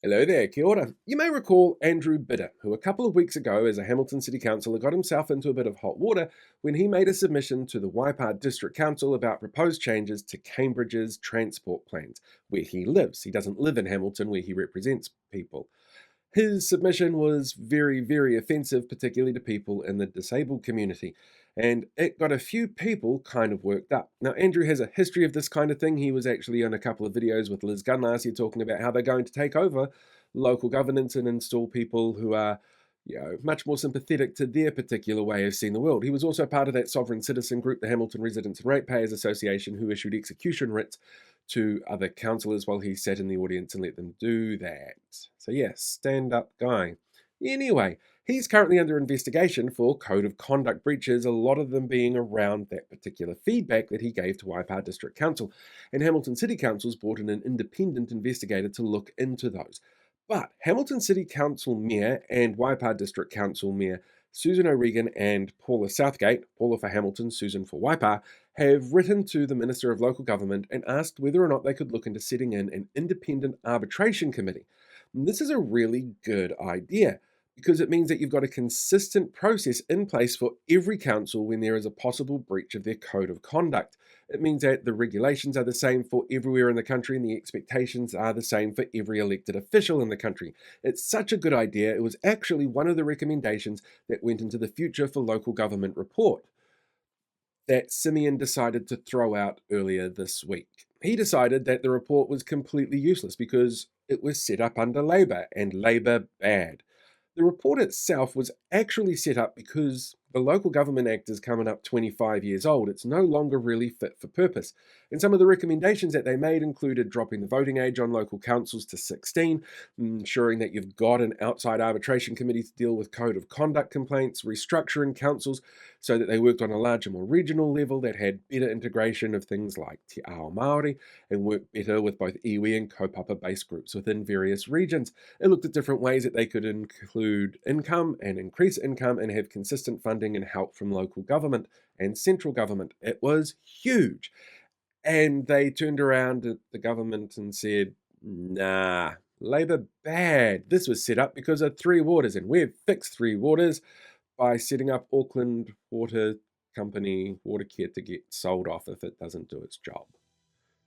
Hello there, kia ora. You may recall Andrew Bidet, who a couple of weeks ago as a Hamilton City Councillor got himself into a bit of hot water when he made a submission to the Waipa District Council about proposed changes to Cambridge's transport plans, where he lives. He doesn't live in Hamilton where he represents people. His submission was very, very offensive, particularly to people in the disabled community, and it got a few people kind of worked up. Now, Andrew has a history of this kind of thing. He was actually on a couple of videos with Liz Gunn last year talking about how they're going to take over local governance and install people who are much more sympathetic to their particular way of seeing the world. He was also part of that sovereign citizen group, the Hamilton Residents and Ratepayers Association, who issued execution writs to other councillors while he sat in the audience and let them do that. So yes, stand up guy. Anyway, he's currently under investigation for code of conduct breaches, a lot of them being around that particular feedback that he gave to Waipa District Council. And Hamilton City Council's brought in an independent investigator to look into those. But Hamilton City Council Mayor and Waipa District Council Mayor Susan O'Regan and Paula Southgate, Paula for Hamilton, Susan for Waipa, have written to the Minister of Local Government and asked whether or not they could look into setting in an independent arbitration committee. And this is a really good idea because it means that you've got a consistent process in place for every council when there is a possible breach of their code of conduct. It means that the regulations are the same for everywhere in the country and the expectations are the same for every elected official in the country. It's such a good idea. It was actually one of the recommendations that went into the Future for Local Government report that Simeon decided to throw out earlier this week. He decided that the report was completely useless because it was set up under Labour, and Labour bad. The report itself was actually set up because the Local Government Act is coming up 25 years old. It's no longer really fit for purpose. And some of the recommendations that they made included dropping the voting age on local councils to 16, ensuring that you've got an outside arbitration committee to deal with code of conduct complaints, restructuring councils so that they worked on a larger, more regional level that had better integration of things like Te Ao Māori and worked better with both iwi and kaupapa-based groups within various regions. It looked at different ways that they could include income and increase income and have consistent funding and help from local government and central government. It was huge. And they turned around at the government and said, nah, Labour bad. This was set up because of Three Waters, and we've fixed Three Waters by setting up Auckland Water Company Watercare to get sold off if it doesn't do its job.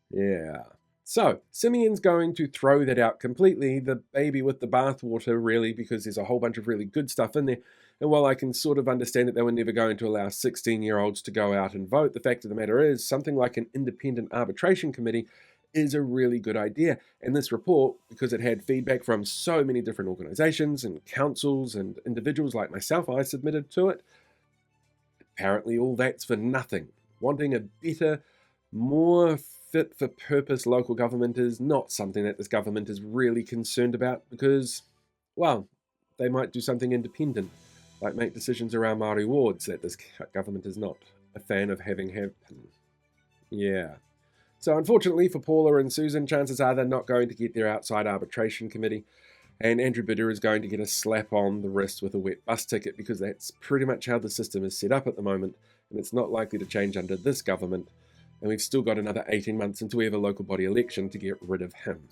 Yeah. So, Simeon's going to throw that out completely, the baby with the bathwater, really, because there's a whole bunch of really good stuff in there. And while I can sort of understand that they were never going to allow 16-year-olds to go out and vote, the fact of the matter is something like an independent arbitration committee is a really good idea. And this report, because it had feedback from so many different organisations and councils and individuals like myself, I submitted to it. Apparently all that's for nothing. Wanting a better, more fit-for-purpose local government is not something that this government is really concerned about because, well, they might do something independent, like make decisions around Māori wards that this government is not a fan of having happen. Yeah. So unfortunately for Paula and Susan, chances are they're not going to get their outside arbitration committee, and Andrew Bidet is going to get a slap on the wrist with a wet bus ticket because that's pretty much how the system is set up at the moment, and it's not likely to change under this government. And we've still got another 18 months until we have a local body election to get rid of him.